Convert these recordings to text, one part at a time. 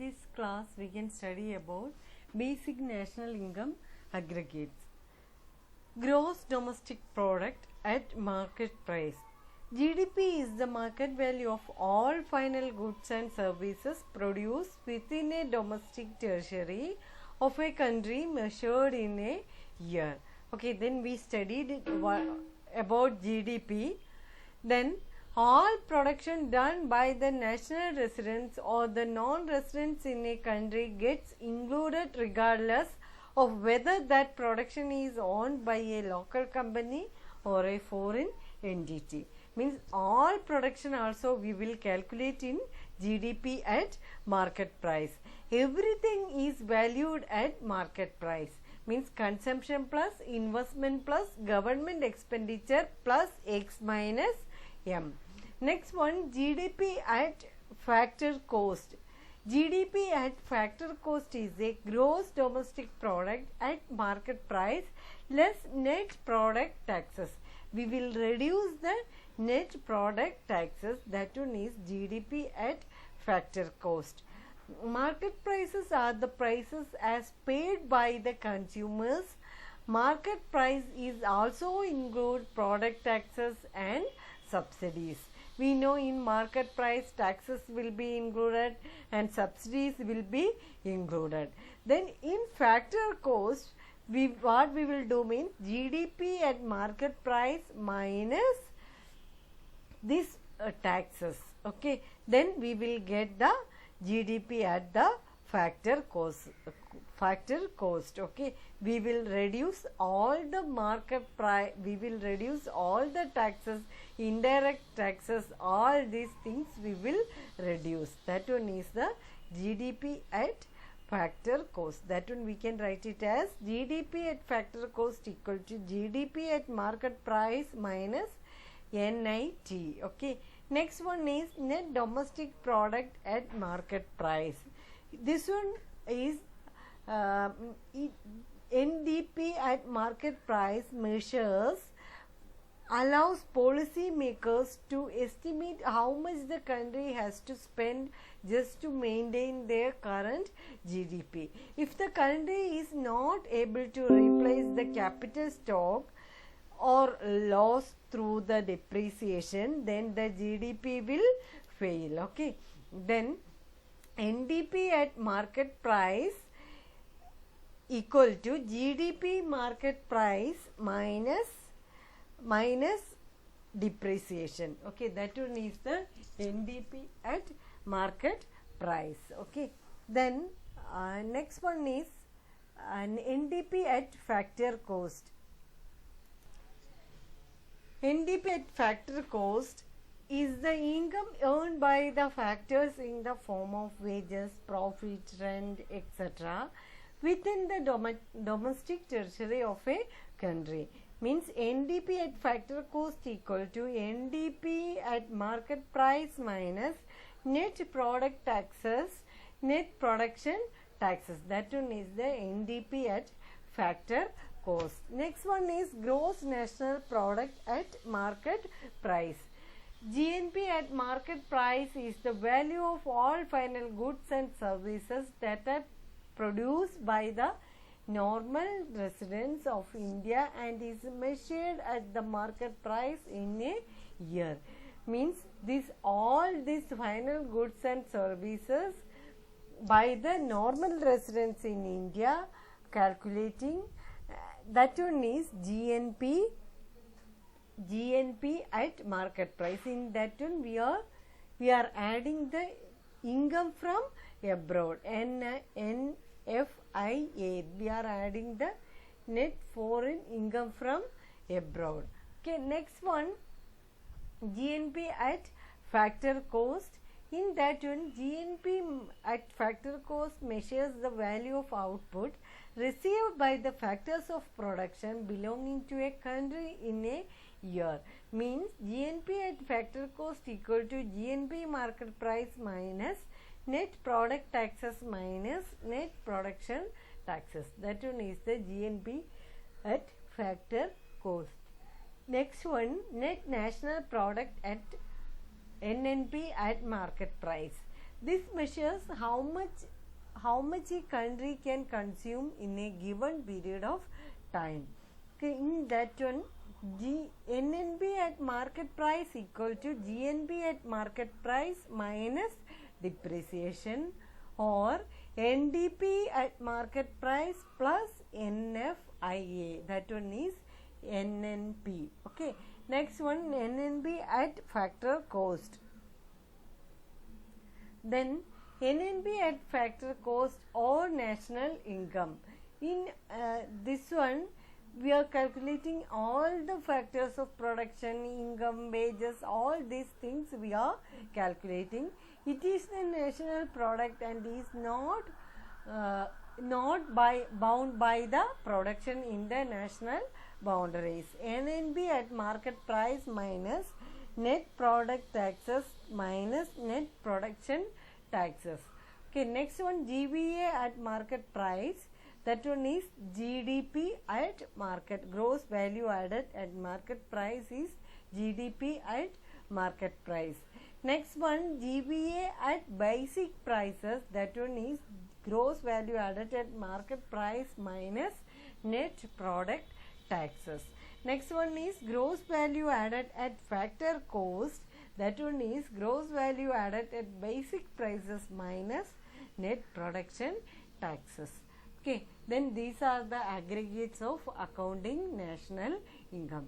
this class we can study about basic national income aggregates. Gross domestic product at market price. GDP is the market value of all final goods and services produced within a domestic territory of a country measured in a year. Okay, then we studied about GDP. Then all production done by the national residents or the non-residents in a country gets included regardless of whether that production is owned by a local company or a foreign entity. Means all production also we will calculate in GDP at market price. Everything is valued at market price. Means consumption plus investment plus government expenditure plus X minus M. Next one, GDP at factor cost. GDP at factor cost is a gross domestic product at market price less net product taxes. We will reduce the net product taxes, that one is GDP at factor cost. Market prices are the prices as paid by the consumers. Market price is also include product taxes and subsidies. We know in market price taxes will be included and subsidies will be included. Then in factor cost, what we will do means GDP at market price minus this taxes. Okay, then we will get the GDP at the factor cost. Okay, we will reduce all the market price, we will reduce all the taxes, indirect taxes, all these things we will reduce. That one is the GDP at factor cost. That one we can write it as GDP at factor cost equal to GDP at market price minus NIT. Okay, next one is net domestic product at market price. This one is NDP at market price measures allows policy makers to estimate how much the country has to spend just to maintain their current GDP. If the country is not able to replace the capital stock or loss through the depreciation, then the GDP will fail. Okay, then NDP at market price equal to GDP market price minus depreciation. Okay, that one is the NDP at market price. Okay, then next one is an NDP at factor cost. NDP at factor cost is the income earned by the factors in the form of wages, profit, rent, etc. within the domestic territory of a country. Means NDP at factor cost equal to NDP at market price minus net product taxes, net production taxes. That one is the NDP at factor cost. Next one is gross national product at market price. GNP at market price is the value of all final goods and services that are produced by the normal residents of India and is measured at the market price in a year. Means all these final goods and services by the normal residents in India calculating, that one is GNP at market price. In that one we are adding the income from abroad, NFIA. We are adding the net foreign income from abroad. Okay, next one, GNP at factor cost. In that one, GNP at factor cost measures the value of output received by the factors of production belonging to a country in a year. Means GNP at factor cost equal to GNP market price minus net product taxes minus net production taxes. That one is the GNP at factor cost. Next one, net national product at NNP at market price. This measures how much a country can consume in a given period of time. Okay, in that one, NNB at market price equal to GNB at market price minus depreciation, or NDP at market price plus NFIA. That one is NNP. Okay. Next one, NNB at factor cost. Then NNB at factor cost or national income. In this one, we are calculating all the factors of production, income, wages, all these things we are calculating. It is the national product and is not bound by the production in the national boundaries. NNB at market price minus net product taxes minus net production taxes. Okay, next one, GVA at market price. That one is GDP at market, gross value added at market price is GDP at market price. Next one, GVA at basic prices. That one is gross value added at market price minus net product taxes. Next one is gross value added at factor cost. That one is gross value added at basic prices minus net production taxes. Okay, then these are the aggregates of accounting national income.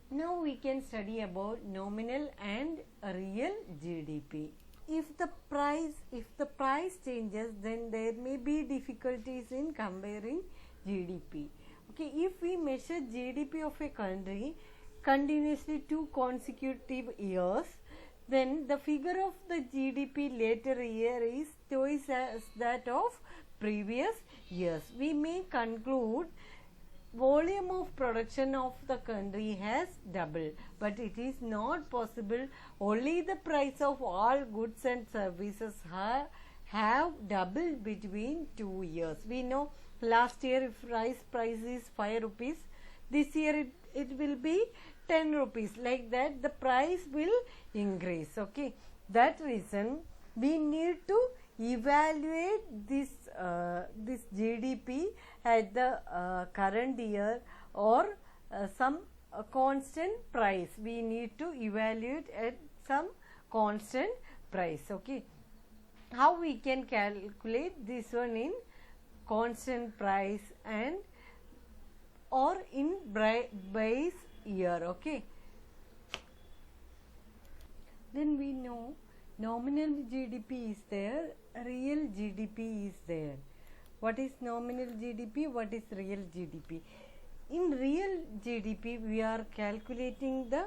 Now we can study about nominal and real GDP. If the price changes, then there may be difficulties in comparing GDP. Okay, if we measure GDP of a country continuously 2 consecutive years, then the figure of the GDP later year is twice as that of previous years. We may conclude volume of production of the country has doubled, but it is not possible. Only the price of all goods and services have doubled between 2 years. We know last year if rice price is 5 rupees, this year it will be 10 rupees. Like that the price will increase. Okay, that reason we need to evaluate this GDP at the current year or some constant price. We need to evaluate at some constant price. Okay, how we can calculate this one in constant price and or in base year. Okay, then we know nominal GDP is there, real GDP is there. What is nominal GDP? What is real GDP? In real GDP, we are calculating the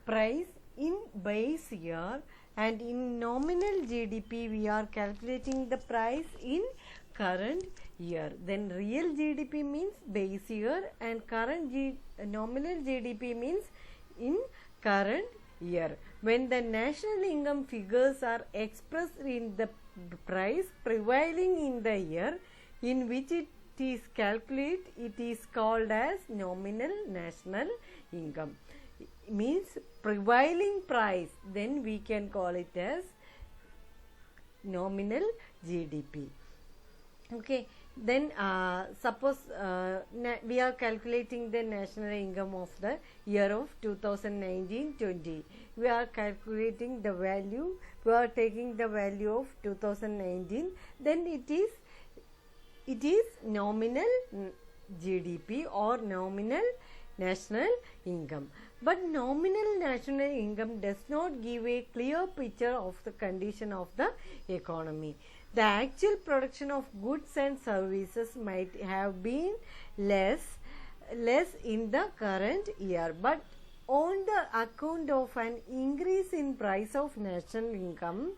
price in base year, and in nominal GDP, we are calculating the price in current year. Then real GDP means base year, and nominal GDP means in current year. When the national income figures are expressed in the price prevailing in the year in which it is calculated, it is called as nominal national income. Means prevailing price, then we can call it as nominal GDP. Okay, then suppose we are calculating the national income of the year of 2019-20. We are calculating the value, we are taking the value of 2019, then it is nominal GDP or nominal national income. But nominal national income does not give a clear picture of the condition of the economy. The actual production of goods and services might have been less in the current year, but on the account of an increase in price of national income,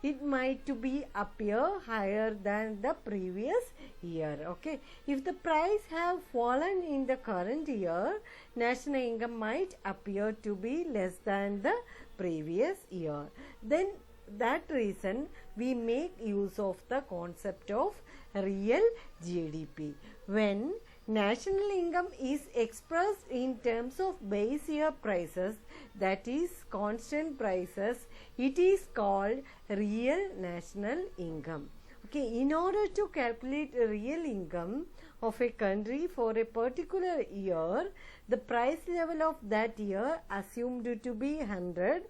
it might to be appear higher than the previous year. Okay, if the price have fallen in the current year, national income might appear to be less than the previous year. Then that reason we make use of the concept of real GDP. When National income is expressed in terms of base year prices, that is constant prices. It is called real national income. Okay, in order to calculate a real income of a country for a particular year, the price level of that year assumed to be 100.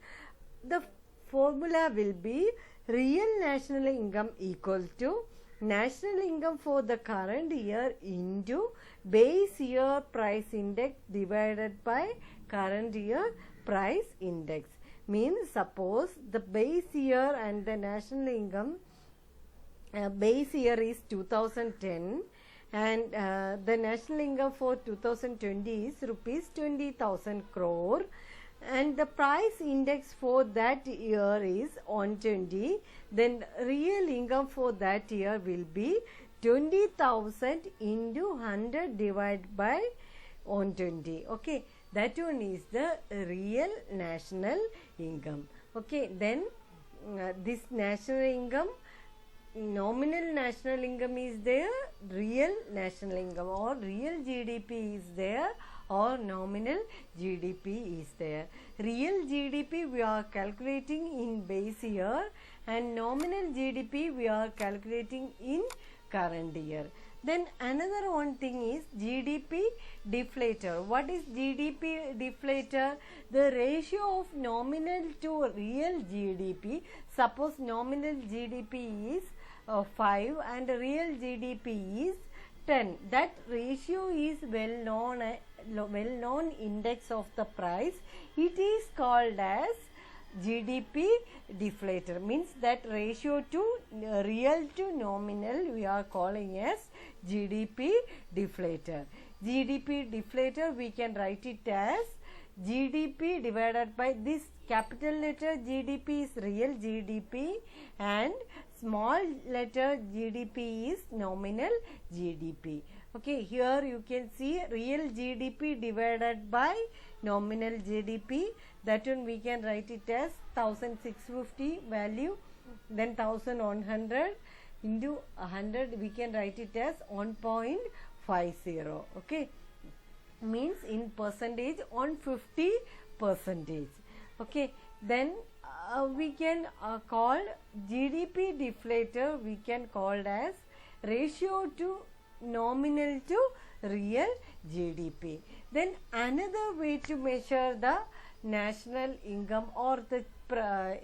The formula will be real national income equal to national income for the current year into base year price index divided by current year price index. Means suppose the base year and the national income base year is 2010 and the national income for 2020 is rupees 20,000 crore and the price index for that year is 120, then real income for that year will be 20,000 into 100 divided by 120. Okay, that one is the real national income. Okay, then this national income, nominal national income is there, real national income or real GDP is there or nominal GDP is there. Real GDP we are calculating in base year and nominal GDP we are calculating in current year. Then another one thing is GDP deflator. What is GDP deflator? The ratio of nominal to real GDP. Suppose nominal GDP is 5 and real GDP is 10. That ratio is well known index of the price. It is called as GDP deflator. Means that ratio to real to nominal we are calling as GDP deflator. GDP deflator we can write it as GDP divided by this capital letter GDP is real GDP and small letter GDP is nominal GDP. Okay, here you can see real GDP divided by nominal GDP. That one we can write it as 1650 value, then 1100 into 100 we can write it as 1.50. Okay, means in percentage on 50%. Okay, then we can call GDP deflator we can call as ratio to nominal to real GDP. Then another way to measure the national income or the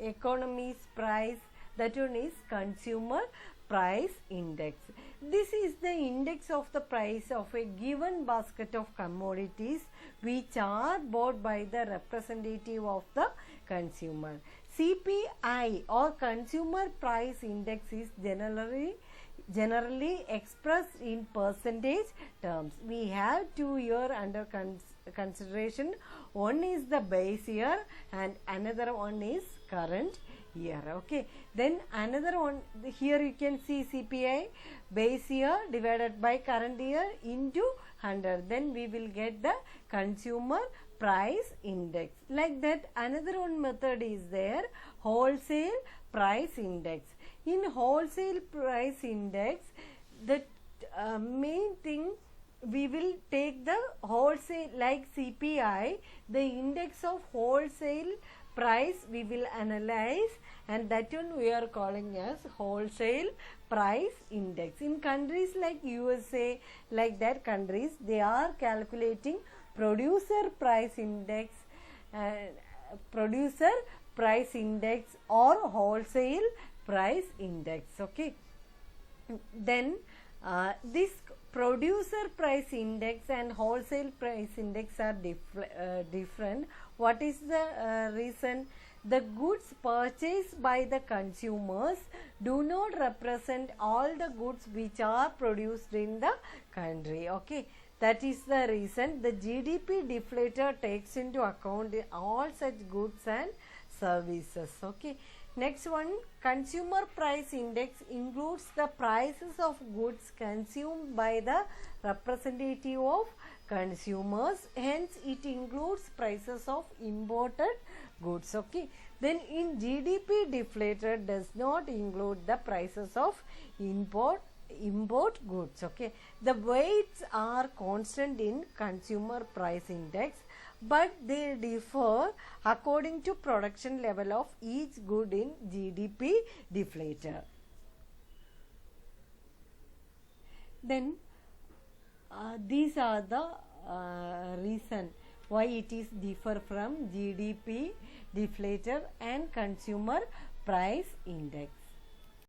economy's price, that one is consumer price index. This is the index of the price of a given basket of commodities which are bought by the representative of the consumer. CPI or consumer price index is generally expressed in percentage terms. We have 2 years under consideration. One is the base year and another one is current year. Okay, then another one, here you can see CPI base year divided by current year into 100, then we will get the consumer price index. Like that, another one method is there, wholesale price index. In wholesale price index, the main thing we will take the wholesale, like CPI, the index of wholesale price we will analyze, and that one we are calling as wholesale price index. In countries like USA, like that countries, they are calculating producer price index or wholesale price index. Okay, then this producer price index and wholesale price index are different. What is the reason? The goods purchased by the consumers do not represent all the goods which are produced in the country. Okay, that is the reason the GDP deflator takes into account all such goods and services. Okay, next one, consumer price index includes the prices of goods consumed by the representative of consumers, hence it includes prices of imported goods. Okay, then in GDP deflator does not include the prices of import import goods. Okay, the weights are constant in consumer price index, but they differ according to production level of each good in GDP deflator. Then these are the reason why it is differ from GDP deflator and consumer price index.